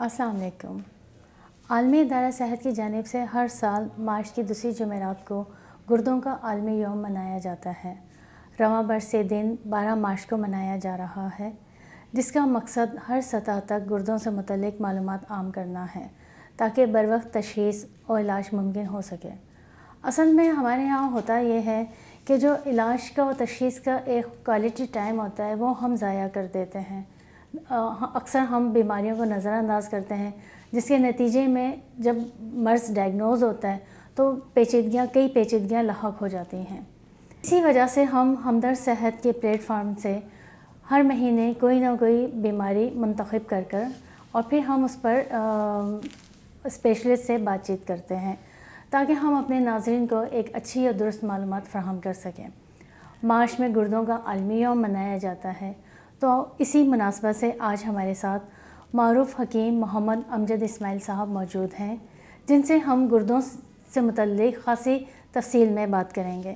السلام علیکم۔ عالمی ادارہ صحت کی جانب سے ہر سال مارچ کی دوسری جمعرات کو گردوں کا عالمی یوم منایا جاتا ہے۔ رواں برس یہ دن 12 مارچ کو منایا جا رہا ہے، جس کا مقصد ہر سطح تک گردوں سے متعلق معلومات عام کرنا ہے تاکہ بروقت تشخیص اور علاج ممکن ہو سکے۔ اصل میں ہمارے یہاں ہوتا یہ ہے کہ جو علاج کا و تشخیص کا ایک کوالٹی ٹائم ہوتا ہے وہ ہم ضائع کر دیتے ہیں۔ اکثر ہم بیماریوں کو نظر انداز کرتے ہیں، جس کے نتیجے میں جب مرض ڈائگنوز ہوتا ہے تو کئی پیچیدگیاں لاحق ہو جاتی ہیں۔ اسی وجہ سے ہم ہمدرد صحت کے پلیٹ فارم سے ہر مہینے کوئی نہ کوئی بیماری منتخب کر اور پھر ہم اس پر اسپیشلسٹ سے بات چیت کرتے ہیں تاکہ ہم اپنے ناظرین کو ایک اچھی اور درست معلومات فراہم کر سکیں۔ مارچ میں گردوں کا عالمی یوم منایا جاتا ہے، تو اسی مناسبت سے آج ہمارے ساتھ معروف حکیم محمد امجد اسماعیل صاحب موجود ہیں، جن سے ہم گردوں سے متعلق خاصی تفصیل میں بات کریں گے۔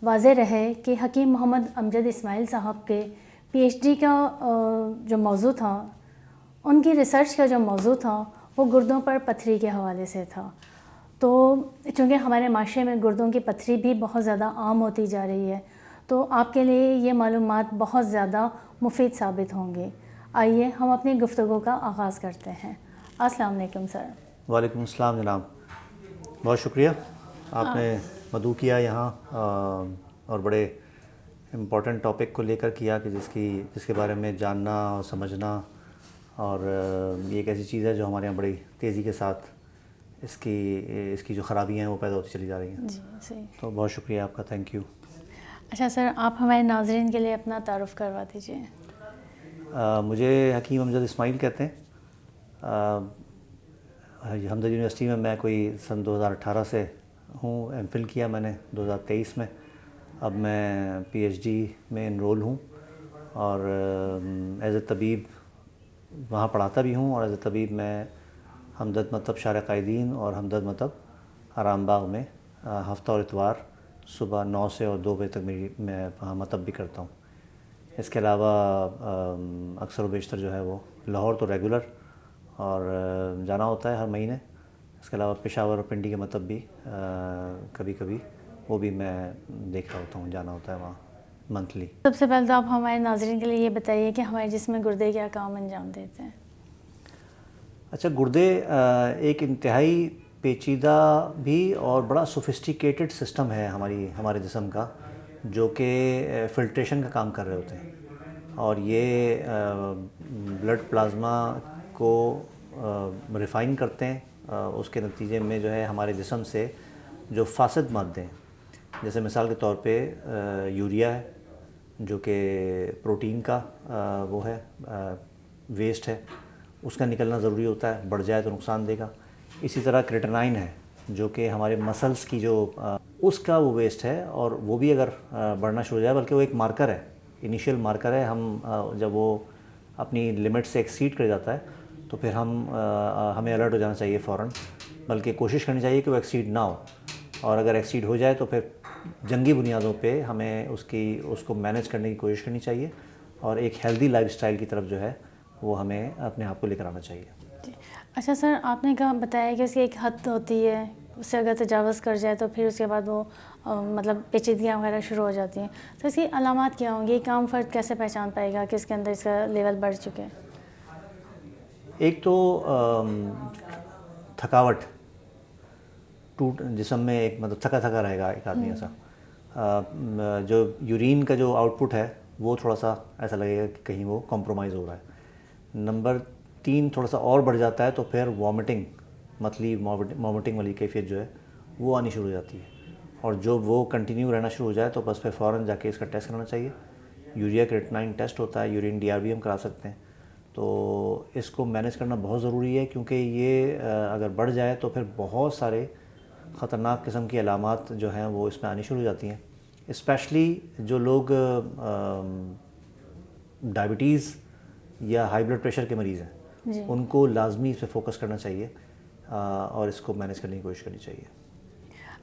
واضح رہے کہ حکیم محمد امجد اسماعیل صاحب کے پی ایچ ڈی کا جو موضوع تھا، ان کی ریسرچ کا جو موضوع تھا وہ گردوں پر پتھری کے حوالے سے تھا۔ تو چونکہ ہمارے معاشرے میں گردوں کی پتھری بھی بہت زیادہ عام ہوتی جا رہی ہے، تو آپ کے لیے یہ معلومات بہت زیادہ مفید ثابت ہوں گی۔ آئیے ہم اپنی گفتگو کا آغاز کرتے ہیں۔ السلام علیکم سر۔ وعلیکم السلام جناب، بہت شکریہ آپ نے مدعو کیا یہاں، اور بڑے امپورٹنٹ ٹاپک کو لے کر کیا کہ جس کے بارے میں جاننا اور سمجھنا، اور یہ ایک ایسی چیز ہے جو ہمارے یہاں بڑی تیزی کے ساتھ اس کی جو خرابیاں ہیں وہ پیدا ہوتی چلی جا رہی ہیں۔ جی صحیح۔ تو بہت شکریہ آپ کا، تھینک یو۔ اچھا سر، آپ ہمارے ناظرین کے لیے اپنا تعارف کروا دیجیے۔ مجھے حکیم امجد اسماعیل کہتے ہیں۔ حمدرد یونیورسٹی میں میں کوئی سن 2018 سے ہوں، ایم فل کیا میں نے 2023 میں۔ اب میں پی ایچ ڈی میں انرول ہوں، اور ایز اے طبیب وہاں پڑھاتا بھی ہوں، اور ایز اے طبیب میں ہمدرد مکتب شارع قائدین اور ہمدرد مکتب آرام باغ میں ہفتہ اور اتوار صبح 9 سے اور 2 بجے تک میں وہاں مکتب بھی کرتا ہوں۔ اس کے علاوہ اکثر و بیشتر جو ہے وہ لاہور تو ریگولر اور جانا ہوتا ہے ہر مہینے۔ اس کے علاوہ پشاور اور پنڈی کے مکتب بھی کبھی کبھی وہ بھی میں دیکھ رہا ہوتا ہوں، جانا ہوتا ہے وہاں منتھلی۔ سب سے پہلے تو آپ ہمارے ناظرین کے لیے یہ بتائیے کہ ہمارے جسم میں گردے کیا کام انجام دیتے ہیں؟ اچھا، گردے ایک انتہائی پیچیدہ بھی اور بڑا سوفسٹیکیٹڈ سسٹم ہے ہمارے جسم کا، جو کہ فلٹریشن کا کام کر رہے ہوتے ہیں، اور یہ بلڈ پلازما کو ریفائن کرتے ہیں۔ اس کے نتیجے میں جو ہے ہمارے جسم سے جو فاسد مادے ہیں، جیسے مثال کے طور پہ یوریا ہے جو کہ پروٹین کا وہ ہے ویسٹ ہے، اس کا نکلنا ضروری ہوتا ہے، بڑھ جائے تو نقصان دے گا۔ اسی طرح کریٹینائن ہے جو کہ ہمارے مسلز کی جو اس کا وہ ویسٹ ہے، اور وہ بھی اگر بڑھنا شروع ہو جائے، بلکہ وہ ایک مارکر ہے، انیشیل مارکر ہے۔ ہم جب وہ اپنی لمٹ سے ایکسیڈ کر جاتا ہے تو پھر ہمیں الرٹ ہو جانا چاہیے فوراً، بلکہ کوشش کرنی چاہیے کہ وہ ایکسیڈ نہ ہو، اور اگر ایکسیڈ ہو جائے تو پھر جنگی بنیادوں پہ ہمیں اس کو مینیج کرنے کی کوشش کرنی چاہیے، اور ایک ہیلدی لائف سٹائل کی طرف جو ہے وہ ہمیں اپنے آپ کو لے کر آنا چاہیے۔ جی اچھا سر، آپ نے بتایا کہ اس کی ایک حد ہوتی ہے، اس سے اگر تجاوز کر جائے تو پھر اس کے بعد وہ مطلب پیچیدگیاں وغیرہ شروع ہو جاتی ہیں، تو اس کی علامات کیا ہوں گی؟ ایک عام فرد کیسے پہچان پائے گا کہ اس کے اندر اس کا لیول بڑھ چکے؟ ایک تو تھکاوٹ، جسم میں ایک مطلب تھکا تھکا رہے گا ایک آدمی ایسا، جو یورین کا جو آؤٹ پٹ ہے وہ تھوڑا سا ایسا لگے گا کہ کہیں وہ کمپرومائز ہو رہا ہے۔ نمبر 3 تھوڑا سا اور بڑھ جاتا ہے تو پھر وامٹنگ، متلی وامٹنگ والی کیفیت جو ہے وہ آنی شروع ہو جاتی ہے، اور جو وہ کنٹینیو رہنا شروع ہو جائے تو بس پھر فوراً جا کے اس کا ٹیسٹ کرنا چاہیے۔ یوریا کریٹینائن ٹیسٹ ہوتا ہے، یورین ڈی آر بھی ہم کرا سکتے ہیں۔ تو اس کو مینیج کرنا بہت ضروری ہے، کیونکہ یہ اگر بڑھ جائے تو پھر بہت سارے خطرناک قسم کی علامات جو ہیں وہ اس میں آنی شروع ہو جاتی ہیں۔ اسپیشلی جو لوگ ڈائبٹیز یا ہائی بلڈ پریشر کے مریض ہیں، ان کو لازمی اس پہ فوکس کرنا چاہیے اور اس کو مینیج کرنے کی کوشش کرنی چاہیے۔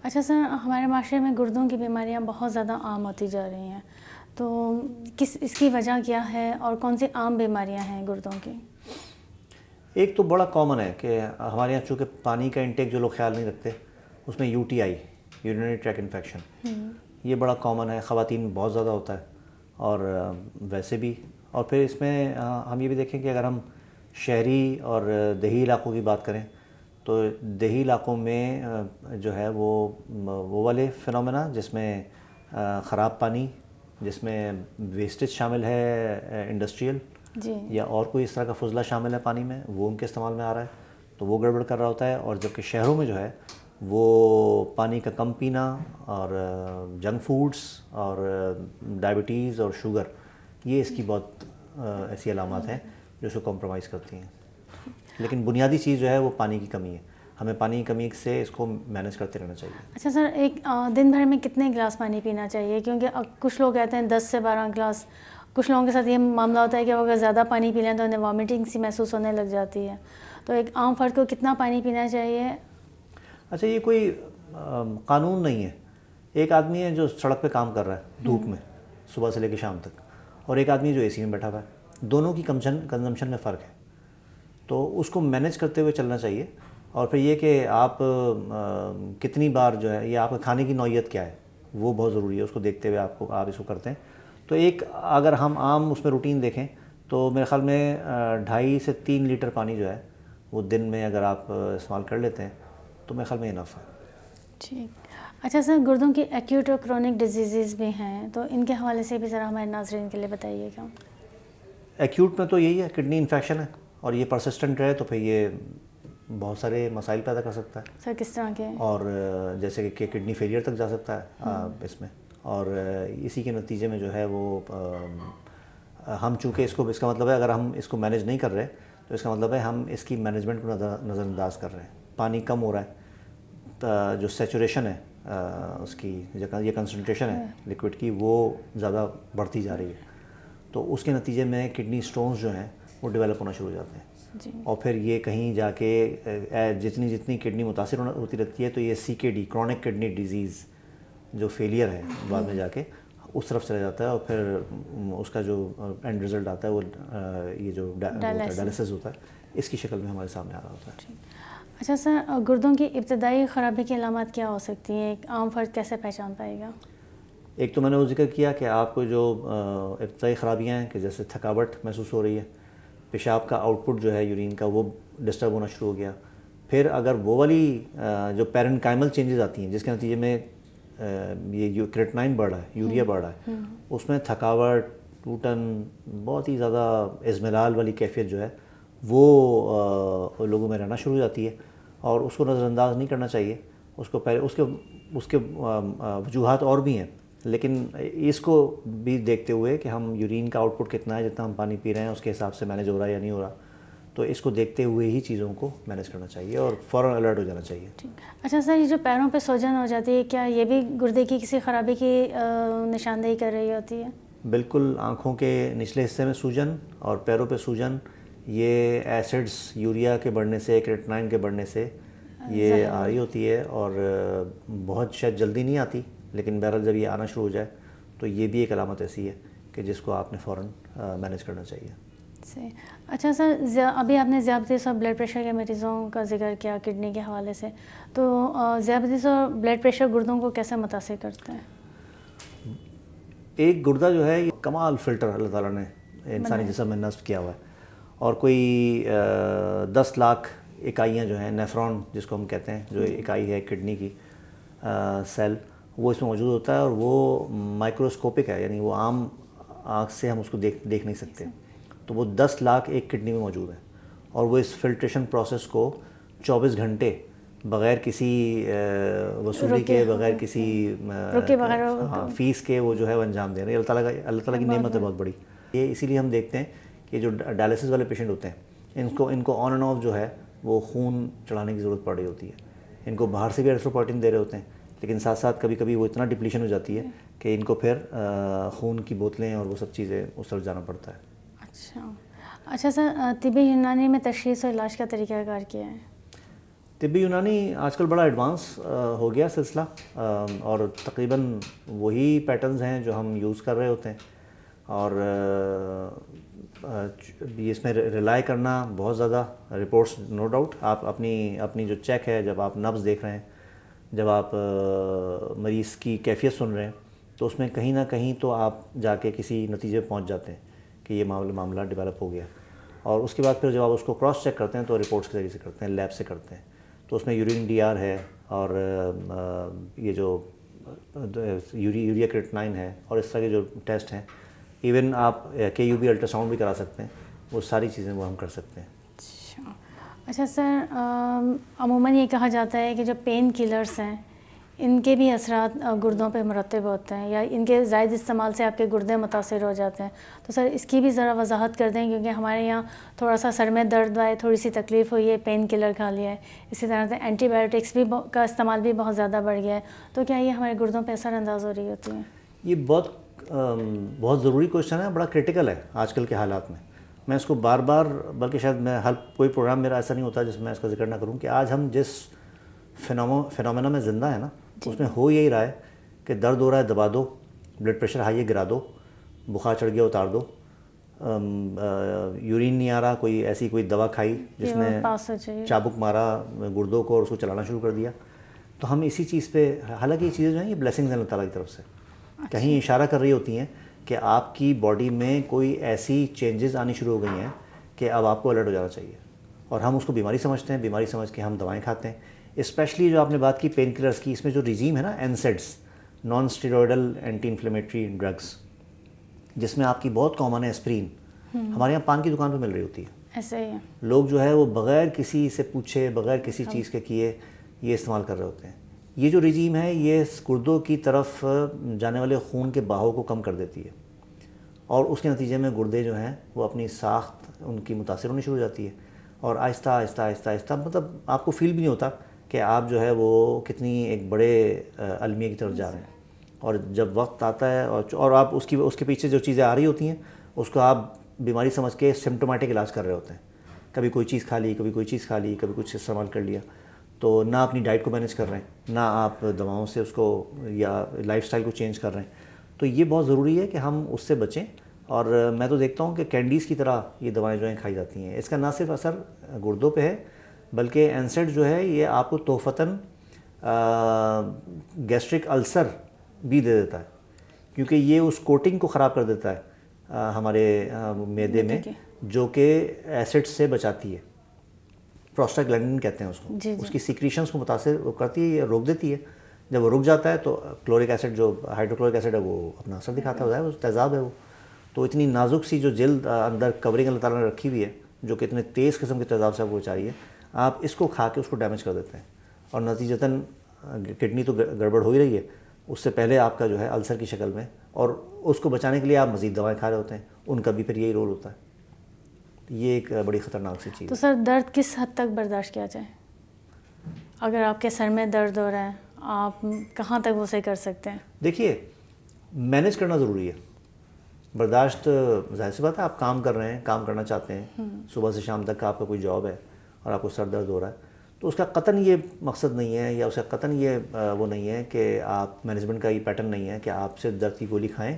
اچھا سر، ہمارے معاشرے میں گردوں کی بیماریاں بہت زیادہ عام ہوتی جا رہی ہیں، تو اس کی وجہ کیا ہے اور کون سی عام بیماریاں ہیں گردوں کی؟ ایک تو بڑا کامن ہے کہ ہمارے یہاں چونکہ پانی کا انٹیک جو لوگ خیال نہیں رکھتے اس میں UTI یورینری ٹریک انفیکشن یہ بڑا کامن ہے، خواتین میں بہت زیادہ ہوتا ہے اور ویسے بھی. اور پھر اس میں ہم یہ بھی دیکھیں کہ اگر ہم شہری اور دیہی علاقوں کی بات کریں تو دیہی علاقوں میں جو ہے وہ والے فنومینا جس میں خراب پانی، جس میں ویسٹیج شامل ہے انڈسٹریل جی یا اور کوئی اس طرح کا فضلہ شامل ہے پانی میں، وہ ان کے استعمال میں آ رہا ہے تو وہ گڑبڑ کر رہا ہوتا ہے. اور جبکہ شہروں میں جو ہے وہ پانی کا کم پینا اور جنک فوڈس اور ڈائبٹیز اور شوگر، یہ اس کی بہت ایسی علامات ہیں جو اس کو کمپرومائز کرتی ہیں. لیکن بنیادی چیز جو ہے وہ پانی کی کمی ہے، ہمیں پانی کی کمی سے اس کو مینیج کرتے رہنا چاہیے. اچھا سر، ایک دن بھر میں کتنے گلاس پانی پینا چاہیے؟ کیونکہ کچھ لوگ کہتے ہیں 10 سے 12 گلاس. کچھ لوگوں کے ساتھ یہ معاملہ ہوتا ہے کہ وہ اگر زیادہ پانی پی لیں تو انہیں وامٹنگ سی محسوس ہونے لگ جاتی ہے. تو ایک عام فرد کو کتنا پانی پینا چاہیے؟ اچھا، یہ کوئی قانون نہیں ہے. ایک آدمی ہے جو سڑک پہ کام کر رہا ہے دھوپ میں صبح سے لے کے شام تک، اور ایک آدمی جو AC میں بیٹھا ہوا ہے، دونوں کی کنزمپشن میں فرق ہے. تو اس کو مینیج کرتے ہوئے چلنا چاہیے. اور پھر یہ کہ آپ کتنی بار جو ہے یا آپ کے کھانے کی نوعیت کیا ہے وہ بہت ضروری ہے، اس کو دیکھتے ہوئے آپ اس کو کرتے ہیں. تو ایک اگر ہم عام اس میں روٹین دیکھیں تو میرے خیال میں 2.5 سے 3 لیٹر پانی جو ہے وہ دن میں اگر آپ استعمال کر لیتے ہیں تو میرے خیال میں انف ہے. ٹھیک. اچھا سر، گردوں کی ایکیوٹ اور کرونک ڈیزیزز بھی ہیں، تو ان کے حوالے سے بھی ذرا ہمارے ناظرین کے لیے بتائیے گا. ایکیوٹ میں تو یہی ہے، کڈنی انفیکشن ہے اور یہ پرسسٹنٹ رہے تو پھر یہ بہت سارے مسائل پیدا کر سکتا ہے. سر کس طرح کے؟ اور جیسے کہ کڈنی فیلئر تک جا سکتا ہے اس میں. اور اسی کے نتیجے میں جو ہے وہ ہم چونکہ اس کا مطلب ہے اگر ہم اس کو مینیج نہیں کر رہے تو اس کا مطلب ہے ہم اس کی مینجمنٹ کو نظر انداز کر رہے ہیں. پانی کم ہو رہا ہے، جو سیچوریشن ہے اس کی، یہ کنسنٹریشن ہے لکوڈ کی، وہ زیادہ بڑھتی جا رہی ہے. تو اس کے نتیجے میں کڈنی سٹونز جو ہیں وہ ڈیولپ ہونا شروع ہو جاتے ہیں. اور پھر یہ کہیں جا کے جتنی کڈنی متاثر ہوتی رہتی ہے تو یہ CKD کرونک کڈنی ڈیزیز جو فیلئر ہے بعد میں جا کے اس طرف چلا جاتا ہے. اور پھر اس کا جو اینڈ رزلٹ آتا ہے وہ یہ جو ڈائلسس ہوتا ہے اس کی شکل میں ہمارے سامنے آ رہا ہوتا ہے. اچھا سر، گردوں کی ابتدائی خرابی کی علامات کیا ہو سکتی ہیں؟ ایک عام فرد کیسے پہچان پائے گا؟ ایک تو میں نے وہ ذکر کیا کہ آپ کو جو ابتدائی خرابیاں ہیں کہ جیسے تھکاوٹ محسوس ہو رہی ہے، پیشاب کا آؤٹ پٹ جو ہے یورین کا وہ ڈسٹرب ہونا شروع ہو گیا. پھر اگر وہ والی جو پیرنکائمل چینجز آتی ہیں جس کے نتیجے میں یہ کریٹنائن بڑھ رہا ہے، یوریا بڑھ رہا ہے، اس میں تھکاوٹ، ٹوٹن، بہت ہی زیادہ ازملال والی کیفیت جو ہے وہ لوگوں میں رہنا شروع ہو جاتی ہے. اور اس کو نظر انداز نہیں کرنا چاہیے. اس کو پہلے اس کے وجوہات اور بھی ہیں، لیکن اس کو بھی دیکھتے ہوئے کہ ہم یورین کا آؤٹ پٹ کتنا ہے، جتنا ہم پانی پی رہے ہیں اس کے حساب سے مینیج ہو رہا ہے یا نہیں ہو رہا، تو اس کو دیکھتے ہوئے ہی چیزوں کو مینیج کرنا چاہیے اور فوراً الرٹ ہو جانا چاہیے. اچھا سر، یہ جو پیروں پہ سوجن ہو جاتی ہے، کیا یہ بھی گردے کی کسی خرابی کی نشاندہی کر رہی ہوتی ہے؟ بالکل. آنکھوں کے نچلے حصے میں سوجن اور پیروں پہ سوجن، یہ ایسڈس یوریا کے بڑھنے سے، کریٹنائن کے بڑھنے سے یہ آ رہی ہوتی ہے. اور بہت شاید جلدی نہیں آتی، لیکن بہرحال جب یہ آنا شروع ہو جائے تو یہ بھی ایک علامت ایسی ہے کہ جس کو آپ نے فوراً مینیج کرنا چاہیے. صحیح. اچھا سر، ابھی آپ نے ذیابطیس اور بلڈ پریشر کے مریضوں کا ذکر کیا کڈنی کے حوالے سے، تو ذیابطیس اور بلڈ پریشر گردوں کو کیسے متاثر کرتے ہیں؟ ایک گردہ جو ہے یہ کمال فلٹر اللہ تعالیٰ نے انسانی جسم میں نصب کیا ہوا ہے. اور کوئی 10 لاکھ اکائیاں جو ہیں، نیفرون جس کو ہم کہتے ہیں، جو اکائی ہے کڈنی کی سیل، وہ اس میں موجود ہوتا ہے. اور وہ مائکروسکوپک ہے، یعنی وہ عام آنکھ سے ہم اس کو دیکھ نہیں سکتے. تو وہ 10 لاکھ ایک کڈنی میں موجود ہیں. اور وہ اس فلٹریشن پروسیس کو 24 گھنٹے بغیر کسی وصولی کے، بغیر کسی فیس کے وہ جو ہے وہ انجام دے رہے ہیں. اللہ تعالیٰ کی نعمت ہے بہت بڑی. یہ اسی لیے ہم دیکھتے ہیں کہ جو ڈائلسس والے پیشنٹ ہوتے ہیں ان کو آن اینڈ آف جو ہے وہ خون چڑھانے کی ضرورت پڑ رہی ہوتی ہے. ان کو باہر سے بھی ایریتھروپوئیٹن دے رہے ہوتے ہیں، لیکن ساتھ ساتھ کبھی کبھی وہ اتنا ڈپلیشن ہو جاتی ہے کہ ان کو پھر خون کی بوتلیں اور وہ سب چیزیں اس طرف جانا پڑتا ہے. اچھا سر، طبی یونانی میں تشخیص اور علاج کا طریقہ کار کیا ہے؟ طبی یونانی آج کل بڑا ایڈوانس ہو گیا سلسلہ، اور تقریباً وہی پیٹرنز ہیں جو ہم یوز کر رہے ہوتے ہیں. اور یہ اس میں ریلائی کرنا بہت زیادہ رپورٹس نو ڈاؤٹ. آپ اپنی جو چیک ہے، جب آپ نبض دیکھ رہے ہیں، جب آپ مریض کی کیفیت سن رہے ہیں، تو اس میں کہیں نہ کہیں تو آپ جا کے کسی نتیجے پہ پہنچ جاتے ہیں کہ یہ معاملہ ڈیولپ ہو گیا. اور اس کے بعد پھر جب آپ اس کو کراس چیک کرتے ہیں تو رپورٹس کے ذریعے سے کرتے ہیں، لیب سے کرتے ہیں. تو اس میں یورین DR ہے، اور یہ جو یوریا کریٹنائن ہے، اور اس طرح کے جو ٹیسٹ ہیں، ایون آپ KUB الٹرا ساؤنڈ بھی کرا سکتے ہیں. وہ ساری چیزیں وہ ہم کر سکتے ہیں. اچھا سر، عموماً یہ کہا جاتا ہے کہ جو پین کلرز ہیں ان کے بھی اثرات گردوں پہ مرتب ہوتے ہیں، یا ان کے زائد استعمال سے آپ کے گردے متاثر ہو جاتے ہیں. تو سر اس کی بھی ذرا وضاحت کر دیں، کیونکہ ہمارے یہاں تھوڑا سا سر میں درد آئے، تھوڑی سی تکلیف ہوئی ہے، پین کلر کھا لیا ہے، اسی طرح سے اینٹی بایوٹکس بھی کا استعمال بھی بہت زیادہ بڑھ گیا ہے، تو کیا یہ ہمارے گردوں پہ اثر انداز ہو رہی ہوتی ہیں؟ یہ بہت ضروری کوشچن ہے، بڑا کرٹیکل ہے آج کل کے حالات میں. میں اس کو بار بار، بلکہ شاید میں ہر کوئی پروگرام میرا ایسا نہیں ہوتا جس میں میں اس کا ذکر نہ کروں کہ آج ہم جس فنومینا میں زندہ ہیں نا، اس میں ہو یہی رہا ہے کہ درد ہو رہا ہے دبا دو، بلڈ پریشر ہائی ہے گرا دو، بخار چڑھ گیا اتار دو، یورین نہیں آ رہا، کوئی دوا کھائی جس نے چابک مارا گردوں کو اور اس کو چلانا شروع کر دیا. تو ہم اسی چیز پہ، حالانکہ یہ چیزیں جو ہیں یہ بلیسنگز ہیں اللہ تعالیٰ کی طرف سے، کہیں اشارہ کر رہی ہوتی ہیں کہ آپ کی باڈی میں کوئی ایسی چینجز آنی شروع ہو گئی ہیں کہ اب آپ کو الرٹ ہو جانا چاہیے. اور ہم اس کو بیماری سمجھتے ہیں، بیماری سمجھ کے ہم دوائیں کھاتے ہیں. اسپیشلی جو آپ نے بات کی پین کلرز کی، اس میں جو رجیم ہے نا NSAIDs، non steroidal anti inflammatory drugs, جس میں آپ کی بہت کامن ہے اسپرین. ہمارے یہاں پان کی دکان پہ مل رہی ہوتی ہے. ایسے ہی لوگ جو ہے وہ بغیر کسی سے پوچھے، بغیر کسی چیز کے کیے یہ استعمال کر رہے ہوتے ہیں. یہ جو رجیم ہے یہ گردوں کی طرف جانے والے خون کے بہاؤ کو کم کر دیتی ہے، اور اس کے نتیجے میں گردے جو ہیں وہ اپنی ساخت ان کی متاثر ہونی شروع ہو جاتی ہے، اور آہستہ آہستہ آہستہ آہستہ مطلب آپ کو فیل بھی نہیں ہوتا کہ آپ جو ہے وہ کتنی ایک بڑے المیہ کی طرف جا رہے ہیں. اور جب وقت آتا ہے اور آپ اس کے پیچھے جو چیزیں آ رہی ہوتی ہیں اس کو آپ بیماری سمجھ کے سمپٹومیٹک علاج کر رہے ہوتے ہیں. کبھی کوئی چیز کھا لی، کبھی کوئی چیز کھا لی، کبھی کچھ استعمال کر لیا. تو نہ اپنی ڈائٹ کو مینیج کر رہے ہیں، نہ آپ دواؤں سے اس کو یا لائف سٹائل کو چینج کر رہے ہیں. تو یہ بہت ضروری ہے کہ ہم اس سے بچیں. اور میں تو دیکھتا ہوں کہ کینڈیز کی طرح یہ دوائیں جو ہیں کھائی جاتی ہیں. اس کا نہ صرف اثر گردوں پہ ہے، بلکہ NSAID جو ہے یہ آپ کو توفتاً گیسٹرک السر بھی دے دیتا ہے، کیونکہ یہ اس کوٹنگ کو خراب کر دیتا ہے ہمارے معدے میں، جو کہ ایسڈ سے بچاتی ہے. پروسٹاگلینڈن کہتے ہیں اس کو. اس کی سیکریشنز کو متاثر کرتی ہے، روک دیتی ہے. جب وہ رک جاتا ہے تو کلورک ایسڈ، جو ہائیڈروکلورک ایسڈ ہے، وہ اپنا اثر دکھاتا ہے، وہ تیزاب ہے وہ. تو اتنی نازک سی جو جلد اندر کورنگ اللہ تعالیٰ نے رکھی ہوئی ہے، جو کہ اتنے تیز قسم کے تیزاب سے آپ کو بچائی ہے، آپ اس کو کھا کے اس کو ڈیمیج کر دیتے ہیں، اور نتیجتاً کڈنی تو گڑبڑ ہو ہی رہی ہے، اس سے پہلے آپ کا جو ہے السر کی شکل میں، اور اس کو بچانے کے لیے آپ مزید دوائیں کھا رہے ہوتے ہیں. ان کا بھی پھر یہی رول ہوتا ہے. یہ ایک بڑی خطرناک سی چیز ہے. تو سر درد کس حد تک برداشت کیا جائے؟ اگر آپ کے سر میں درد ہو رہا ہے، آپ کہاں تک اسے کر سکتے ہیں؟ دیکھیے، مینیج کرنا ضروری ہے. برداشت ظاہر سی بات ہے، آپ کام کر رہے ہیں، کام کرنا چاہتے ہیں، صبح سے شام تک کا آپ کا کوئی جاب ہے اور آپ کو سر درد ہو رہا ہے، تو اس کا قطعاً یہ مقصد نہیں ہے، یا اس کا قطعاً یہ وہ نہیں ہے کہ آپ مینجمنٹ کا یہ پیٹرن نہیں ہے کہ آپ صرف درد کی گولی کھائیں،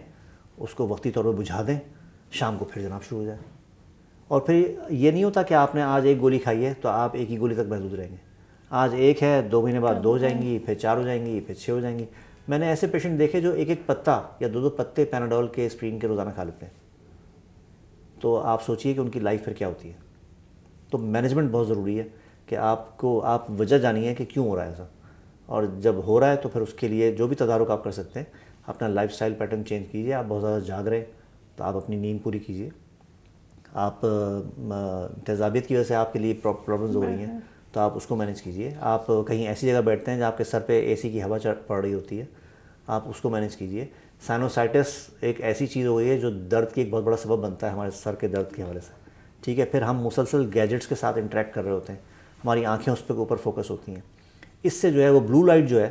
اس کو وقتی طور پر بجھا دیں، شام کو پھر جناب شروع ہو جائے. اور پھر یہ نہیں ہوتا کہ آپ نے آج ایک گولی کھائی ہے تو آپ ایک ہی گولی تک محدود رہیں گے. آج ایک ہے، 2 مہینے بعد 2 ہو جائیں گی، پھر 4 ہو جائیں گی، پھر 6 ہو جائیں گی. میں نے ایسے پیشنٹ دیکھے جو ایک پتا یا 2 پتے پیناڈول کے اسپرین کے روزانہ کھا لیتے ہیں. تو آپ سوچئے کہ ان کی لائف پھر کیا ہوتی ہے. تو مینجمنٹ بہت ضروری ہے کہ آپ وجہ جانیے کہ کیوں ہو رہا ہے ایسا، اور جب ہو رہا ہے تو پھر اس کے لیے جو بھی تدارک آپ کر سکتے ہیں، اپنا لائف سٹائل پیٹرن چینج کیجیے. آپ بہت زیادہ جاگ رہے ہیں تو آپ اپنی نیند پوری کیجیے. آپ تیزابیت کی وجہ سے آپ کے لیے پرابلمز ہو رہی ہیں تو آپ اس کو مینیج کیجیے. آپ کہیں ایسی جگہ بیٹھتے ہیں جہاں آپ کے سر پہ AC کی ہوا پڑ رہی ہوتی ہے، آپ اس کو مینیج کیجیے. سائنوسائٹس ایک ایسی چیز ہو گئی ہے جو درد کی ایک بہت بڑا سبب بنتا ہے ہمارے سر کے درد کے حوالے سے. ٹھیک ہے، پھر ہم مسلسل گیجٹس کے ساتھ انٹریکٹ کر رہے ہوتے ہیں، ہماری آنکھیں اس پہ اوپر فوکس ہوتی ہیں. اس سے جو ہے وہ بلو لائٹ جو ہے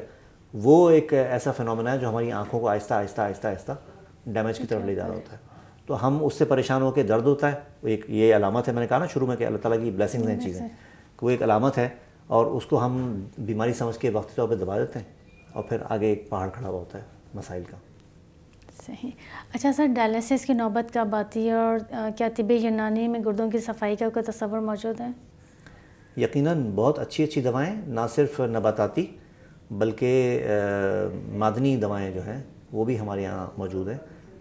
وہ ایک ایسا فینومینا ہے جو ہماری آنکھوں کو آہستہ آہستہ آہستہ آہستہ ڈیمیج کی طرف لے جا رہا ہوتا ہے. تو ہم اس سے پریشان ہو کے درد ہوتا ہے، ایک یہ علامت ہے. میں نے کہا نا شروع میں کہ اللہ تعالیٰ کی بلیسنگز ہیں چیزیں، وہ ایک علامت ہے، اور اس کو ہم بیماری سمجھ کے وقتی طور پہ دبا دیتے ہیں، اور پھر آگے ایک پہاڑ کھڑا ہوا ہوتا ہے مسائل کا. صحیح. اچھا سر، ڈائلیسس کی نوبت کب آتی ہے اور کیا طب یونانی میں گردوں کی صفائی کا کوئی تصور موجود ہے؟ یقیناً بہت اچھی اچھی دوائیں، نہ صرف نباتاتی بلکہ معدنی دوائیں جو ہیں وہ بھی ہمارے یہاں موجود ہیں،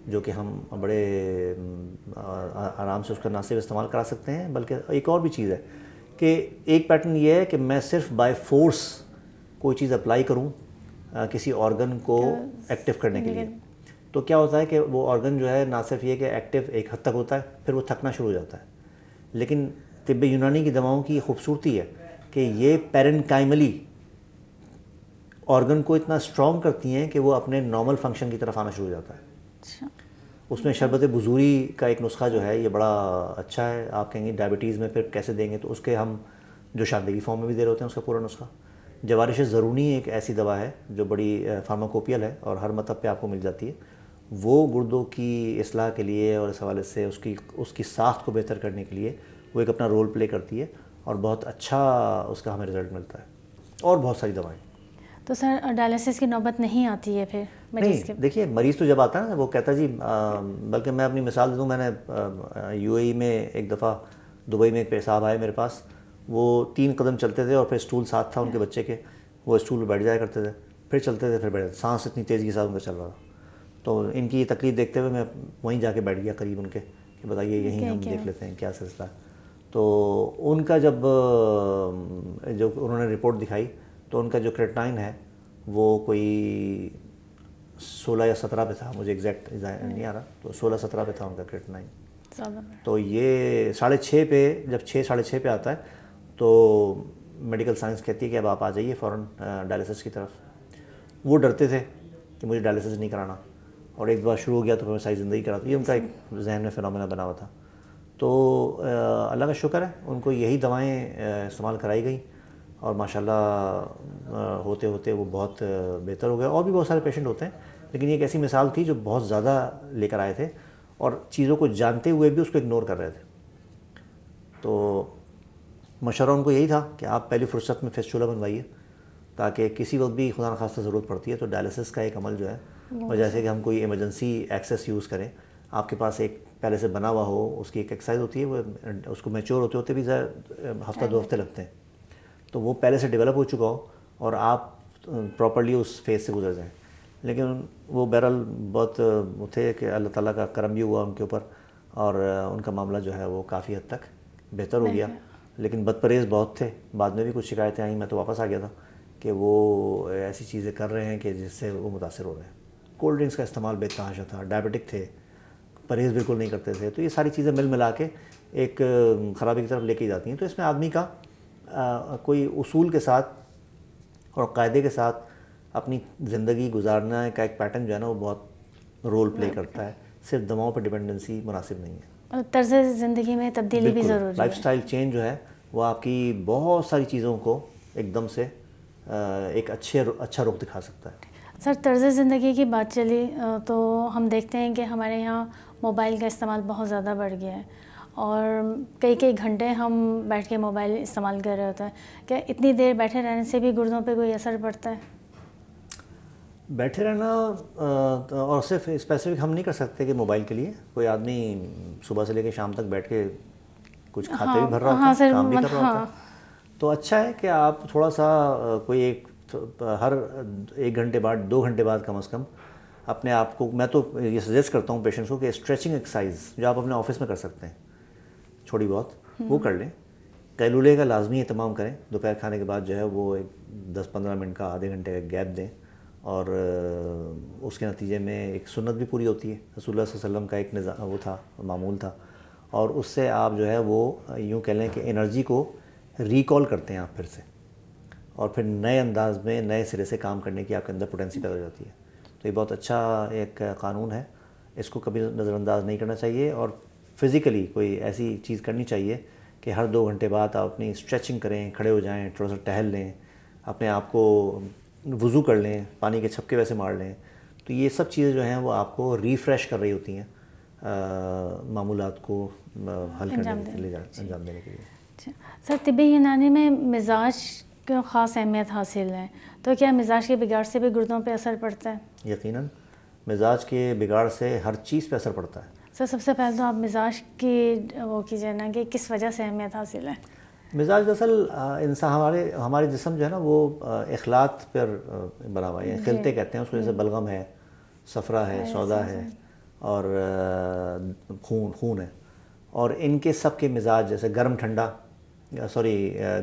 جو کہ ہم بڑے آرام سے اس کا نہ صرف استعمال کرا سکتے ہیں، بلکہ ایک اور بھی چیز ہے کہ ایک پیٹرن یہ ہے کہ میں صرف بائی فورس کوئی چیز اپلائی کروں کسی آرگن کو ایکٹیو کرنے کے لیے، تو کیا ہوتا ہے کہ وہ آرگن جو ہے نہ صرف یہ کہ ایکٹیو ایک حد تک ہوتا ہے، پھر وہ تھکنا شروع ہو جاتا ہے. لیکن طب یونانی کی دواؤں کی خوبصورتی ہے کہ یہ پیرنکائملی آرگن کو اتنا اسٹرانگ کرتی ہیں کہ وہ اپنے نارمل فنکشن کی طرف آنا شروع ہو جاتا ہے. اچھا. اس میں شربت بزوری کا ایک نسخہ جو ہے یہ بڑا اچھا ہے. آپ کہیں گے ڈائبٹیز میں پھر کیسے دیں گے، تو اس کے ہم جو شاندگی فارم میں بھی دے رہے ہوتے ہیں اس کا پورا نسخہ. جوارش ضرونی ایک ایسی دوا ہے جو بڑی فارماکوپیل ہے اور ہر مطلب پہ آپ کو مل جاتی ہے. وہ گردوں کی اصلاح کے لیے اور اس حوالے سے اس کی ساخت کو بہتر کرنے کے لیے وہ ایک اپنا رول پلے کرتی ہے اور بہت اچھا اس کا ہمیں رزلٹ ملتا ہے. اور بہت ساری دوائیں. تو سر ڈائلیسس کی نوبت نہیں آتی ہے پھر مریض کے؟ نہیں، دیکھیے مریض تو جب آتا ہے نا وہ کہتا ہے جی، بلکہ میں اپنی مثال دے دوں، میں نے یو اے ای میں ایک دفعہ دبئی میں ایک صاحب آئے میرے پاس، وہ 3 قدم چلتے تھے اور پھر اسٹول ساتھ تھا ان کے بچے کے، وہ اسٹول پہ بیٹھ جایا کرتے تھے، پھر چلتے تھے، پھر بیٹھ جاتے، سانس اتنی تیزی کے ساتھ ان کا چل رہا تھا. تو ان کی یہ تکلیف دیکھتے ہوئے میں وہیں جا کے بیٹھ گیا قریب ان کے کہ بتائیے یہیں ہم دیکھ لیتے ہیں کیا سلسلہ ہے. تو ان کا جب جو انہوں نے رپورٹ دکھائی تو ان کا جو کریٹنائن ہے وہ کوئی 16 یا 17 پہ تھا، مجھے ایگزیکٹ نہیں آ رہا، تو 16-17 پہ تھا ان کا کریٹنائن. تو یہ 6.5 پہ، جب 6-6.5 پہ آتا ہے تو میڈیکل سائنس کہتی ہے کہ اب آپ آ جائیے فوراً ڈائلیسس کی طرف. وہ ڈرتے تھے کہ مجھے ڈائلیسس نہیں کرانا، اور ایک بار شروع ہو گیا تو میں ساری زندگی کراتا. یہ ان کا ایک ذہن میں فنومینا بنا ہوا تھا. تو اللہ کا شکر ہے ان کو یہی دوائیں استعمال کرائی گئیں اور ماشاءاللہ ہوتے ہوتے وہ بہت بہتر ہو گئے. اور بھی بہت سارے پیشنٹ ہوتے ہیں، لیکن یہ ایک ایسی مثال تھی جو بہت زیادہ لے کر آئے تھے اور چیزوں کو جانتے ہوئے بھی اس کو اگنور کر رہے تھے. تو مشورہ ان کو یہی تھا کہ آپ پہلی فرصت میں فیسچولا بنوائیے، تاکہ کسی وقت بھی خدا نخواستہ ضرورت پڑتی ہے تو ڈائلیسس کا ایک عمل جو ہے، اور جیسے کہ ہم کوئی ایمرجنسی ایکسیس یوز کریں، آپ کے پاس ایک پہلے سے بنا ہوا ہو، اس کی ایک ایکسرسائز ہوتی ہے، وہ اس کو میچور ہوتے ہوتے بھی ہفتہ 2 ہفتے لگتے ہیں، تو وہ پہلے سے ڈیولپ ہو چکا ہو اور آپ پراپرلی اس فیز سے گزر جائیں. لیکن وہ بہرحال بہت تھے کہ اللہ تعالیٰ کا کرم بھی ہوا ان کے اوپر، اور ان کا معاملہ جو ہے وہ کافی حد تک بہتر ہو گیا. لیکن بد پرہیز بہت تھے، بعد میں بھی کچھ شکایتیں آئیں، میں تو واپس آ گیا تھا کہ وہ ایسی چیزیں کر رہے ہیں کہ جس سے وہ متاثر ہو رہے ہیں. کولڈ ڈرنکس کا استعمال بے تحاشا تھا، ڈائبٹک تھے، پرہیز بالکل نہیں کرتے تھے. تو یہ ساری چیزیں مل ملا کے ایک خرابی کی طرف لے کے جاتی ہیں. تو اس میں آدمی کا کوئی اصول کے ساتھ اور قاعدے کے ساتھ اپنی زندگی گزارنا کا ایک پیٹرن جو ہے نا وہ بہت رول پلے کرتا ہے. صرف دواؤں پر ڈپینڈنسی مناسب نہیں ہے. اور طرز زندگی میں تبدیلی بھی ضروری ہے. لائف سٹائل چینج جو ہے وہ آپ کی بہت ساری چیزوں کو ایک دم سے ایک اچھا رخ دکھا سکتا ہے. سر طرز زندگی کی بات چلی تو ہم دیکھتے ہیں کہ ہمارے یہاں موبائل کا استعمال بہت زیادہ بڑھ گیا ہے اور کئی گھنٹے ہم بیٹھ کے موبائل استعمال کر رہے ہوتے ہیں. کیا اتنی دیر بیٹھے رہنے سے بھی گردوں پہ کوئی اثر پڑتا ہے؟ بیٹھے رہنا اور صرف اسپیسیفک ہم نہیں کر سکتے کہ موبائل کے لیے کوئی آدمی صبح سے لے کے شام تک بیٹھ کے کچھ کھاتے بھی بھر رہا ہوتا ہے، کام بھی کر رہا ہوتا ہے. تو اچھا ہے کہ آپ تھوڑا سا کوئی ہر 1 گھنٹے بعد 2 گھنٹے بعد کم از کم اپنے آپ کو، میں تو یہ سجیسٹ کرتا ہوں پیشنٹس کو کہ اسٹریچنگ ایکسرسائز جو آپ اپنے آفس میں کر سکتے ہیں چھوٹی بہت وہ کر لیں. قیلولے کا لازمی اہتمام کریں، دوپہر کھانے کے بعد جو ہے وہ 10-15 منٹ کا آدھے گھنٹے کا گیپ دیں، اور اس کے نتیجے میں ایک سنت بھی پوری ہوتی ہے. رسول اللہ صلی اللہ علیہ وسلم کا ایک نظام وہ تھا، معمول تھا، اور اس سے آپ جو ہے وہ یوں کہہ لیں کہ انرجی کو ریکال کرتے ہیں آپ پھر سے، اور پھر نئے انداز میں نئے سرے سے کام کرنے کی آپ کے اندر پوٹینسی پیدا ہو جاتی ہے. تو یہ بہت اچھا ایک قانون ہے، اس کو کبھی نظر انداز نہیں کرنا چاہیے. اور فزیکلی کوئی ایسی چیز کرنی چاہیے کہ ہر 2 گھنٹے بعد آپ اپنی اسٹریچنگ کریں، کھڑے ہو جائیں، تھوڑا سا ٹہل لیں، اپنے آپ کو وضو کر لیں، پانی کے چھپکے ویسے مار لیں. تو یہ سب چیزیں جو ہیں وہ آپ کو ریفریش کر رہی ہوتی ہیں معمولات کو حل کرنے کے لیے، انجام دینے کے لیے. سر طب یونانی میں مزاج کو خاص اہمیت حاصل ہے، تو کیا مزاج کے بگاڑ سے بھی گردوں پہ اثر پڑتا ہے؟ یقیناً مزاج کے بگاڑ سے ہر چیز پہ اثر پڑتا ہے. سر سب سے پہلے تو آپ مزاج کی وہ کیجیے نا کہ کس وجہ سے اہمیت حاصل ہے. مزاج دراصل انسان ہمارے جسم جو ہے نا وہ اخلاط پر بنا ہوا ہے. خلطے کہتے ہیں اس کو, جیسے بلغم ہے, صفرا ہے, سودا ہے اور خون ہے, اور ان کے سب کے مزاج جیسے گرم ٹھنڈا,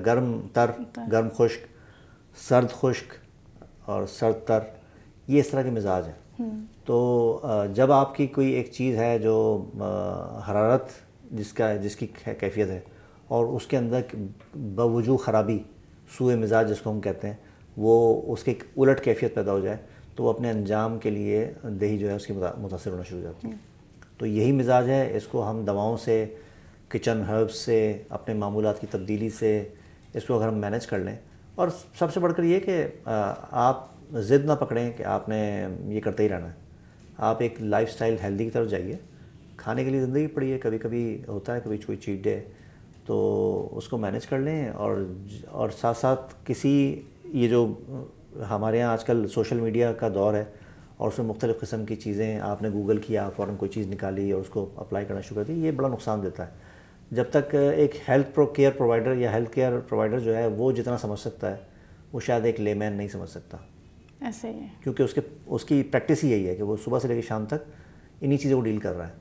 گرم تر, گرم خشک, سرد خشک اور سرد تر, یہ اس طرح کے مزاج ہیں. تو جب آپ کی کوئی ایک چیز ہے جو حرارت جس کی کیفیت ہے اور اس کے اندر باوجود خرابی, سوء مزاج جس کو ہم کہتے ہیں, وہ اس کی الٹ کیفیت پیدا ہو جائے تو وہ اپنے انجام کے لیے دہی جو ہے اس کی متاثر ہونا شروع ہو جاتی ہے. تو یہی مزاج ہے, اس کو ہم دواؤں سے, کچن ہربس سے, اپنے معمولات کی تبدیلی سے اس کو اگر ہم مینیج کر لیں, اور سب سے بڑھ کر یہ کہ آپ ضد نہ پکڑیں کہ آپ نے یہ کرتے ہی رہنا ہے. آپ ایک لائف سٹائل ہیلدی کی طرف جائیے. کھانے کے لیے زندگی پڑی ہے, کبھی کبھی ہوتا ہے, کبھی کوئی چیٹ ڈے, تو اس کو مینیج کر لیں. اور ساتھ ساتھ یہ جو ہمارے یہاں آج کل سوشل میڈیا کا دور ہے اور اس میں مختلف قسم کی چیزیں, آپ نے گوگل کیا, فوراً کوئی چیز نکالی اور اس کو اپلائی کرنا شروع کر دی, یہ بڑا نقصان دیتا ہے. جب تک ایک ہیلتھ کیئر پرووائڈر یا ہیلتھ کیئر پرووائڈر جو ہے وہ جتنا سمجھ سکتا ہے وہ شاید ایک لے مین نہیں سمجھ سکتا. ایسے ہی ہے, کیونکہ اس کی پریکٹس ہی یہی ہے کہ وہ صبح سے لے کے شام تک انہی چیزوں کو ڈیل کر رہا ہے.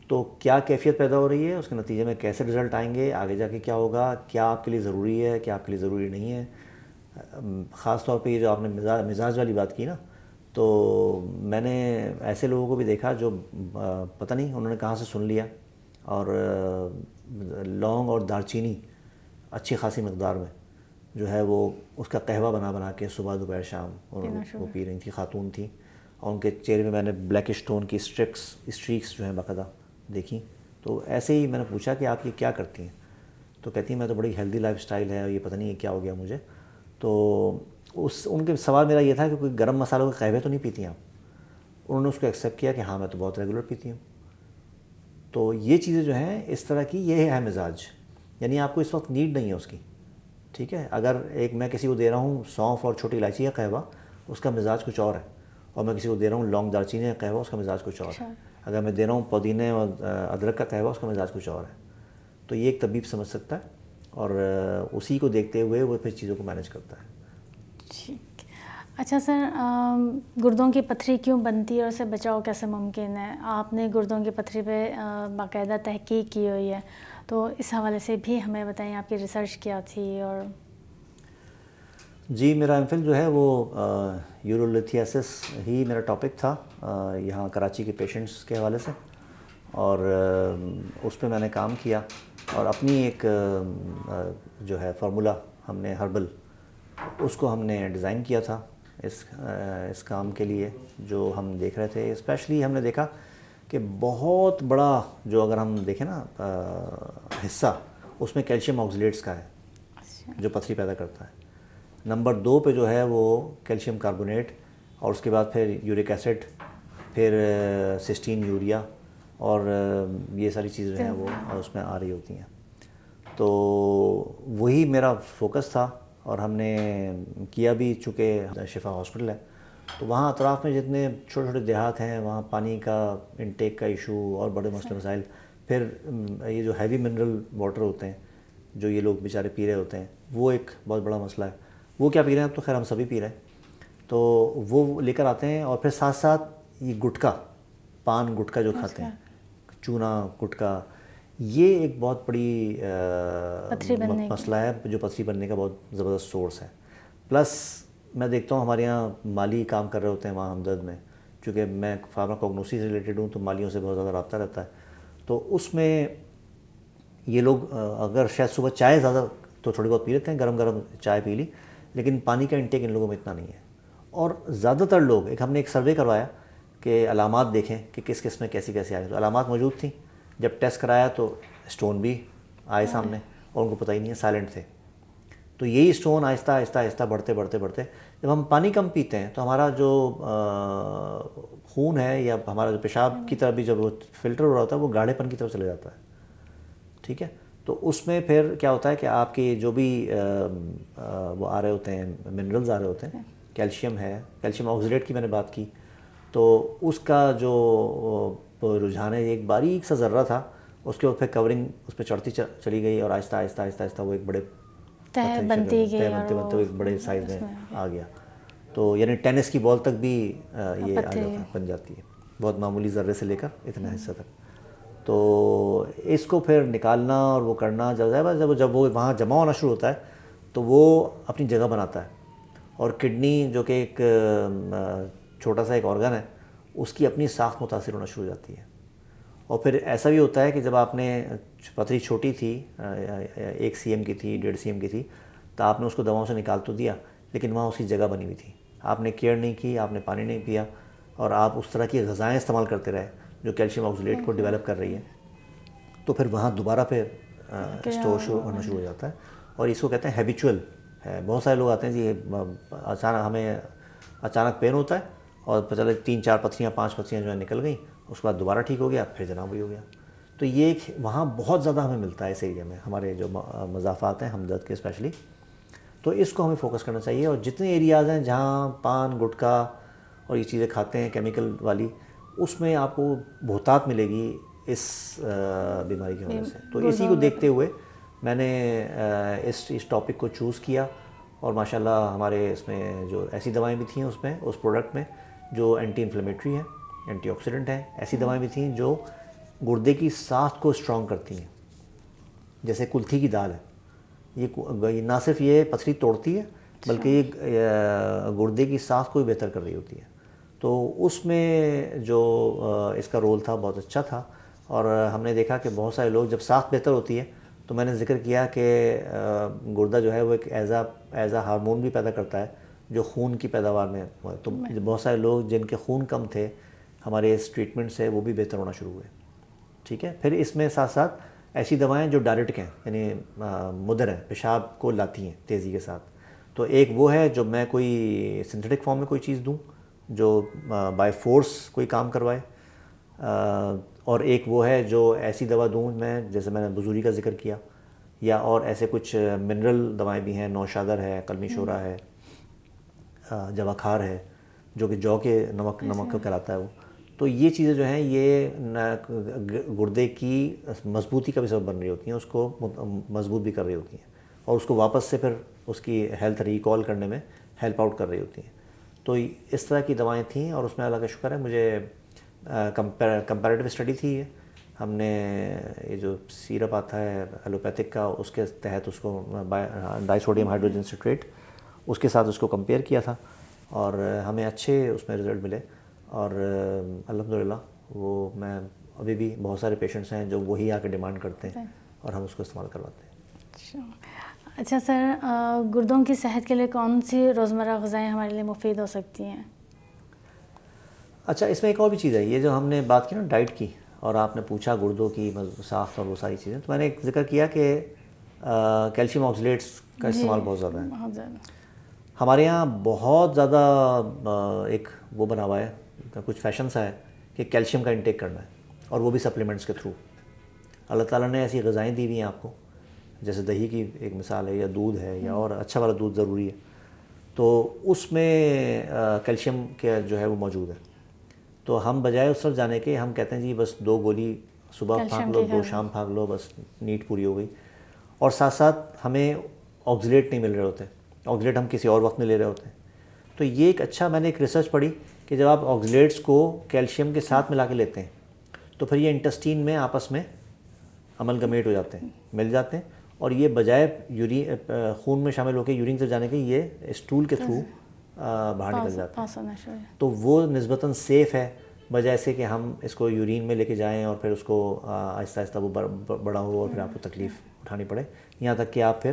تو کیا کیفیت پیدا ہو رہی ہے, اس کے نتیجے میں کیسے رزلٹ آئیں گے, آگے جا کے کیا ہوگا, کیا آپ کے لیے ضروری ہے, کیا آپ کے لیے ضروری نہیں ہے. خاص طور پہ یہ جو آپ نے مزاج والی بات کی نا, تو میں نے ایسے لوگوں کو بھی دیکھا جو پتہ نہیں انہوں نے کہاں سے سن لیا اور لونگ اور دار چینی اچھی خاصی مقدار میں جو ہے وہ اس کا قہوہ بنا کے صبح دوپہر شام وہ پی رہی تھی. خاتون تھیں اور ان کے چہرے میں نے بلیکش ٹون کی اسٹریکس جو ہیں باقاعدہ دیکھیں. تو ایسے ہی میں نے پوچھا کہ آپ یہ کیا کرتی ہیں, تو کہتی ہیں میں تو بڑی ہیلدی لائف سٹائل ہے, اور یہ پتہ نہیں کیا ہو گیا مجھے. تو ان کے سوال میرا یہ تھا کہ کوئی گرم مسالوں کے قہوے تو نہیں پیتی ہیں آپ. انہوں نے اس کو ایکسیپٹ کیا کہ ہاں میں تو بہت ریگولر پیتی ہوں. تو یہ چیزیں جو ہیں اس طرح کی, یہ ہے مزاج. یعنی آپ کو اس وقت نیڈ نہیں ہے اس کی, ٹھیک ہے. اگر میں کسی کو دے رہا ہوں سونف اور چھوٹی الائچی کا قہوہ, اس کا مزاج کچھ اور ہے, اور میں کسی کو دے رہا ہوں لونگ دار چینی کا قہوہ, اس کا مزاج کچھ اور ہے. اگر میں دے رہا ہوں پودینے اور ادرک کا قہوہ, اس کا مزاج کچھ اور ہے. تو یہ ایک طبیب سمجھ سکتا ہے, اور اسی کو دیکھتے ہوئے وہ پھر چیزوں کو مینیج کرتا ہے. ٹھیک. اچھا سر, گردوں کی پتھری کیوں بنتی ہے اور اسے بچاؤ کیسے ممکن ہے؟ آپ نے گردوں کی پتھری پہ باقاعدہ تحقیق کی ہوئی ہے, تو اس حوالے سے بھی ہمیں بتائیں آپ کی ریسرچ کیا تھی. اور جی, میرا ایم فل جو ہے وہ یورولیتھیاسس ہی میرا ٹاپک تھا یہاں کراچی کے پیشنٹس کے حوالے سے, اور اس پہ میں نے کام کیا, اور اپنی ایک جو ہے فارمولا ہم نے ہربل, اس کو ہم نے ڈیزائن کیا تھا اس کام کے لیے جو ہم دیکھ رہے تھے. اسپیشلی ہم نے دیکھا کہ بہت بڑا جو اگر ہم دیکھیں نا حصہ, اس میں کیلشیم آکسلیٹس کا ہے جو پتھری پیدا کرتا ہے. نمبر 2 پہ جو ہے وہ کیلشیم کاربونیٹ, اور اس کے بعد پھر یورک ایسڈ, پھر سسٹین یوریا, اور یہ ساری چیزیں جو ہیں وہ اس میں آ رہی ہوتی ہیں. تو وہی میرا فوکس تھا, اور ہم نے کیا بھی. چونکہ شفا ہاسپٹل ہے تو وہاں اطراف میں جتنے چھوٹے چھوٹے دیہات ہیں وہاں پانی کا انٹیک کا ایشو اور بڑے مسئلے مسائل, پھر یہ جو ہیوی منرل واٹر ہوتے ہیں جو یہ لوگ بیچارے پی رہے ہوتے ہیں, وہ ایک بہت بڑا مسئلہ ہے. وہ کیا پی رہے ہیں, اب تو خیر ہم سبھی پی رہے ہیں, تو وہ لے کر آتے ہیں. اور پھر ساتھ ساتھ یہ گٹکا, پان گٹکا جو کھاتے ہیں, چونا گٹکا, یہ ایک بہت بڑی مسئلہ ہے جو پتھری بننے کا بہت زبردست سورس ہے. پلس میں دیکھتا ہوں ہمارے یہاں مالی کام کر رہے ہوتے ہیں وہاں ہمدرد میں, چونکہ میں فارماکوگنوسی سے ریلیٹڈ ہوں تو مالیوں سے بہت زیادہ رابطہ رہتا ہے. تو اس میں یہ لوگ اگر شاید صبح چائے زیادہ تو تھوڑی بہت پی لیتے ہیں, گرم گرم چائے پی لی, لیکن پانی کا انٹیک ان لوگوں میں اتنا نہیں ہے. اور زیادہ تر لوگ, ہم نے ایک سروے کروایا کہ علامات دیکھیں کہ کس کس میں کیسی کیسی آئی, تو علامات موجود تھیں. جب ٹیسٹ کرایا تو اسٹون بھی آئے سامنے, اور ان کو پتہ ہی نہیں ہے, سائلنٹ تھے. تو یہی اسٹون آہستہ آہستہ آہستہ بڑھتے بڑھتے بڑھتے, جب ہم پانی کم پیتے ہیں تو ہمارا جو خون ہے یا ہمارا جو پیشاب کی طرف بھی جب وہ فلٹر ہو رہا ہوتا ہے وہ گاڑھے پن کی طرف چلے جاتا ہے, ٹھیک ہے. تو اس میں پھر کیا ہوتا ہے کہ آپ کے جو بھی وہ آ رہے ہوتے ہیں, منرلز آ رہے ہوتے ہیں, کیلشیم ہے, کیلشیم آکسلیٹ کی میں نے بات کی, تو اس کا جو رجحان ہے ایک باریک سا ذرہ تھا، اس کے اوپر کورنگ اس پہ چڑھتی چلی گئی اور آہستہ آہستہ آہستہ آہستہ وہ ایک بڑے تہ بنتی گئی تہ اور بنتے بنتے وہ ایک بڑے سائز میں آ گیا. تو یعنی ٹینس کی بال تک بھی یہ آ جاتا بن جاتی ہے، بہت معمولی ذرے سے لے کر اتنا حصہ تک. تو اس کو پھر نکالنا اور وہ کرنا جب وہ وہاں جمع ہونا شروع ہوتا ہے تو وہ اپنی جگہ بناتا ہے. اور کڈنی جو کہ ایک چھوٹا سا ایک آرگن ہے، اس کی اپنی ساخت متاثر ہونا شروع ہو جاتی ہے. اور پھر ایسا بھی ہوتا ہے کہ جب آپ نے پتھری چھوٹی تھی 1 cm کی تھی 1.5 cm کی تھی تو آپ نے اس کو دواؤں سے نکال تو دیا، لیکن وہاں اس کی جگہ بنی ہوئی تھی، آپ نے کیئر نہیں کی، آپ نے پانی نہیں پیا اور آپ اس طرح کی غذائیں استعمال کرتے رہے جو کیلشیم آکزیلیٹ کو ڈیولپ کر رہی ہے، تو پھر وہاں دوبارہ پھر اسٹور ہونا شروع ہو جاتا ہے. اور اس کو کہتے ہیں ہیبیچول ہے. بہت سارے لوگ آتے ہیں جی ہمیں اچانک پین ہوتا ہے اور پتہ چلے 3-4 پتھریاں 5 پتھریاں جو ہے نکل گئیں، اس کے بعد دوبارہ ٹھیک ہو گیا، پھر جناب وہی ہو گیا. تو یہ ایک وہاں بہت زیادہ ہمیں ملتا ہے اس ایریا میں، ہمارے جو مضافات ہیں ہمدرد کے اسپیشلی. تو اس کو ہمیں فوکس کرنا چاہیے. اور جتنے ایریاز ہیں جہاں پان گٹکا اور یہ چیزیں کھاتے ہیں کیمیکل والی، اس میں آپ کو بہتات ملے گی اس بیماری کی وجہ سے. تو اسی کو دیکھتے ہوئے میں نے اس ٹاپک کو چوز کیا. اور ماشاءاللہ ہمارے اس میں جو ایسی دوائیں بھی تھیں اس پروڈکٹ میں جو اینٹی انفلیمیٹری ہیں، اینٹی آکسیڈنٹ ہیں. ایسی دوائیں بھی تھیں جو گردے کی ساخت کو اسٹرانگ کرتی ہیں، جیسے کلتھی کی دال ہے. یہ نہ صرف یہ پتھری توڑتی ہے بلکہ یہ گردے کی ساخت کو بھی بہتر کر رہی ہوتی ہے. تو اس میں جو اس کا رول تھا بہت اچھا تھا. اور ہم نے دیکھا کہ بہت سارے لوگ جب ساخت بہتر ہوتی ہے تو میں نے ذکر کیا کہ گردہ جو ہے وہ ایک ایزا ہارمون بھی پیدا کرتا ہے جو خون کی پیداوار میں. تو بہت سارے لوگ جن کے خون کم تھے ہمارے اس ٹریٹمنٹ سے وہ بھی بہتر ہونا شروع ہوئے. ٹھیک ہے. پھر اس میں ساتھ ساتھ ایسی دوائیں جو ڈائریٹک ہیں، یعنی مدر ہیں، پیشاب کو لاتی ہیں تیزی کے ساتھ. تو ایک وہ ہے جو میں کوئی سنتھیٹک فارم میں کوئی چیز دوں جو بائی فورس کوئی کام کروائے. اور ایک وہ ہے جو ایسی دوا دوں میں، جیسے میں نے بزوری کا ذکر کیا، یا اور ایسے کچھ منرل دوائیں بھی ہیں، نوشادر ہے، قلمی شورا ہے، جواخار ہے جو کہ جو کے نمک کو کہلاتا ہے وہ. تو یہ چیزیں جو ہیں یہ گردے کی مضبوطی کا بھی سبب بن رہی ہوتی ہیں، اس کو مضبوط بھی کر رہی ہوتی ہیں اور اس کو واپس سے پھر اس کی ہیلتھ ریکال کرنے میں ہیلپ آؤٹ کر رہی ہوتی ہیں. تو اس طرح کی دوائیں تھیں. اور اس میں اللہ کا شکر ہے مجھے کمپیریٹیو اسٹڈی تھی یہ. ہم نے یہ جو سیرپ آتا ہے ایلوپیتھک کا، اس کے تحت اس کو ڈائی سوڈیم ہائیڈروجن سٹریٹ اس کے ساتھ اس کو کمپیئر کیا تھا اور ہمیں اچھے اس میں رزلٹ ملے. اور الحمدللہ وہ میں ابھی بھی بہت سارے پیشنٹس ہیں جو وہی آ کے ڈیمانڈ کرتے ہیں اور ہم اس کو استعمال کرواتے ہیں. اچھا سر، گردوں کی صحت کے لیے کون سی روزمرہ غذائیں ہمارے لیے مفید ہو سکتی ہیں؟ اچھا، اس میں ایک اور بھی چیز ہے. یہ جو ہم نے بات کی نا ڈائٹ کی، اور آپ نے پوچھا گردوں کی ساخت اور وہ ساری چیزیں، تو میں نے ایک ذکر کیا کہ کیلشیم آکزیلیٹس کا استعمال بہت زیادہ ہے. بہت زیادہ ہمارے یہاں بہت زیادہ ایک وہ بنا ہوا ہے، کچھ فیشن سا ہے کہ کیلشیم کا انٹیک کرنا ہے، اور وہ بھی سپلیمنٹس کے تھرو. اللہ تعالیٰ نے ایسی غذائیں دی ہوئی ہیں آپ کو، جیسے دہی کی ایک مثال ہے، یا دودھ ہے، یا اور اچھا والا دودھ ضروری ہے. تو اس میں کیلشیم کے جو ہے وہ موجود ہے. تو ہم بجائے اس طرف جانے کے ہم کہتے ہیں جی بس 2 گولی صبح پھانک لو، 2 شام پھانک لو، بس نیٹ پوری ہو گئی. اور ساتھ ساتھ ہمیں آکزیلیٹ نہیں مل رہے ہوتے، آکزیلیٹ ہم کسی اور وقت میں لے رہے ہوتے ہیں. تو یہ ایک اچھا، میں نے ایک ریسرچ پڑھی کہ جب آپ آکزیلیٹس کو کیلشیم کے ساتھ ملا کے لیتے ہیں تو پھر یہ انٹسٹین میں آپس میں املگمیٹ ہو جاتے ہیں، مل جاتے ہیں، اور یہ بجائے خون میں شامل ہو کے یورین سے جانے کے یہ اسٹول کے تھرو باہر نکل جاتے ہیں. تو وہ نسبتاً سیف ہے بجائے سے کہ ہم اس کو یورین میں لے کے جائیں اور پھر اس کو آہستہ آہستہ وہ بڑا ہو اور پھر آپ کو تکلیف اٹھانی پڑے، یہاں تک کہ آپ پھر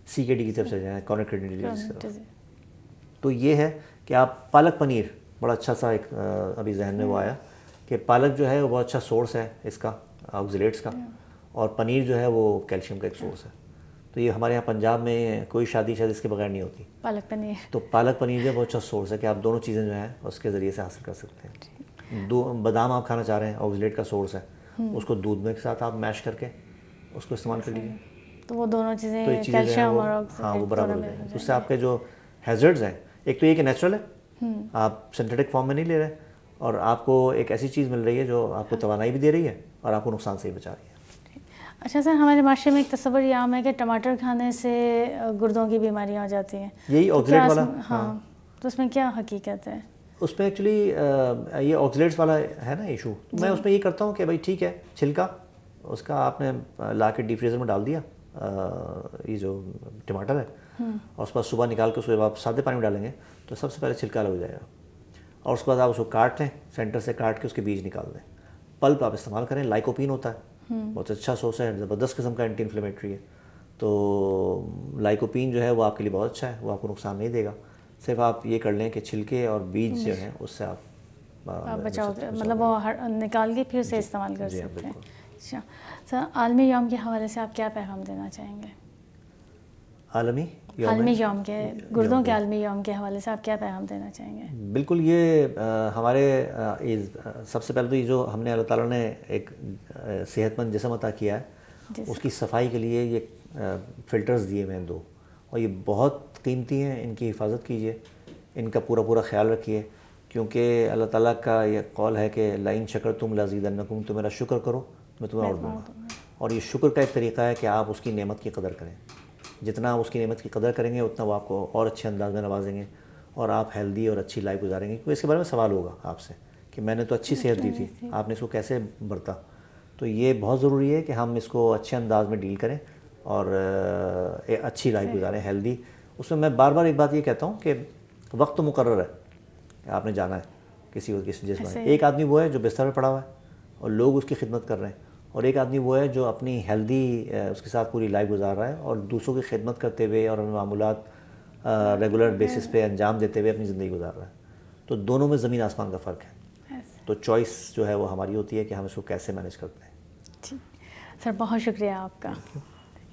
CKD کی طرف سے جائیں، کرونک کڈنی ڈیزیز کی طرف. تو یہ ہے کہ آپ پالک پنیر بڑا اچھا سا ایک ابھی ذہن میں وہ آیا کہ پالک جو ہے وہ بہت اچھا سورس ہے اس کا آکزیلیٹس کا، اور پنیر جو ہے وہ کیلشیم کا ایک سورس ہے. تو یہ ہمارے یہاں پنجاب میں کوئی شادی شاید اس کے بغیر نہیں ہوتی، پالک پنیر. تو پالک پنیر جو ہے بہت اچھا سورس ہے کہ آپ دونوں چیزیں جو ہیں اس کے ذریعے سے حاصل کر سکتے ہیں. بادام آپ کھانا چاہ رہے ہیں، آکزیلیٹ کا سورس ہے، اس کو دودھ میں کے ساتھ آپ میش کر کے اس کو استعمال کر لیجیے. تو وہ دونوں تو یہ چیزیں چیزیں جو ہیں کیلشیم وہ اور ہاں وہ برابر ہو جائیں گے. اس سے آپ کے جو ہیزرڈز ہیں، ایک تو یہ کہ نیچرل ہے، آپ سنتھیٹک فارم میں نہیں لے رہے، اور آپ کو ایک ایسی چیز مل رہی ہے جو آپ کو توانائی بھی دے رہی ہے اور آپ کو نقصان سے بھی بچا رہی ہے. اچھا سر، ہمارے معاشرے میں ایک تصور یہ عام ہے کہ ٹماٹر کھانے سے گردوں کی بیماریاں ہو جاتی ہیں. یہی آکزلیٹ والا. ہاں، تو اس میں کیا حقیقت ہے؟ اس میں ایکچولی یہ آکزلیٹس والا ہے نا ایشو. میں اس میں یہ کرتا ہوں کہ بھائی ٹھیک ہے، چھلکا اس کا آپ نے لا کے ڈیپ فریزر میں ڈال دیا یہ جو ٹماٹر ہے، اور اس کے بعد صبح نکال کے اس کو جب آپ سادے پانی میں ڈالیں گے تو سب سے پہلے چھلکا الگ ہو جائے گا. اور اس کے بعد آپ اس کو کاٹ لیں، سینٹر سے کاٹ کے اس کے بیج نکال دیں. پلپ آپ استعمال کریں. لائکوپین ہوتا ہے، بہت اچھا سورس ہے، زبردست قسم کا اینٹی انفلیمیٹری ہے. تو لائکوپین جو ہے وہ آپ کے لیے بہت اچھا ہے، وہ آپ کو نقصان نہیں دے گا. صرف آپ یہ کر لیں کہ چھلکے اور بیج جو ہیں اس سے آپ بچاؤ، مطلب وہ نکال کے پھر اسے استعمال کر جی ہاں سکتے ہیں. بالکل. اچھا سر، عالمی یوم کے حوالے سے آپ کیا پیغام دینا چاہیں گے؟ عالمی یوم کے گردوں کے عالمی یوم کے حوالے سے آپ کیا پیغام دینا چاہیں گے؟ بالکل، یہ ہمارے سب سے پہلے تو یہ جو ہم نے اللہ تعالیٰ نے ایک صحت مند جسم عطا کیا ہے، اس کی صفائی کے لیے یہ فلٹرز دیے ہوئے ہیں 2، اور یہ بہت قیمتی ہیں. ان کی حفاظت کیجیے، ان کا پورا خیال رکھیے، کیونکہ اللہ تعالیٰ کا یہ قول ہے کہ لئن شکرتم لازیدنکم، تو میرا شکر کرو میں تمہیں اور دوں گا. اور یہ شکر کا ایک طریقہ ہے کہ آپ اس کی نعمت کی قدر کریں. جتنا آپ اس کی نعمت کی قدر کریں گے اتنا وہ آپ کو اور اچھے انداز میں نوازیں گے اور آپ ہیلدی اور اچھی لائف گزاریں گے. کیونکہ اس کے بارے میں سوال ہوگا آپ سے کہ میں نے تو اچھی صحت دی تھی، آپ نے اس کو کیسے برتا. تو یہ بہت ضروری ہے کہ ہم اس کو اچھے انداز میں ڈیل کریں اور اچھی لائف گزاریں، ہیلدی. اس میں بار بار ایک بات یہ کہتا ہوں کہ وقت تو مقرر ہے کہ آپ نے جانا ہے کسی جس میں. ایک آدمی وہ ہے جو بستر میں پڑا ہوا ہے اور لوگ اس کی خدمت کر رہے ہیں، اور ایک آدمی وہ ہے جو اپنی ہیلدی اس کے ساتھ پوری لائف گزار رہا ہے اور دوسروں کی خدمت کرتے ہوئے اور معمولات ریگولر بیسس پہ انجام دیتے ہوئے اپنی زندگی گزار رہا ہے. تو دونوں میں زمین آسمان کا فرق ہے. تو چوائس جو ہے وہ ہماری ہوتی ہے کہ ہم اس کو کیسے مینیج کرتے ہیں. سر بہت شکریہ آپ کا.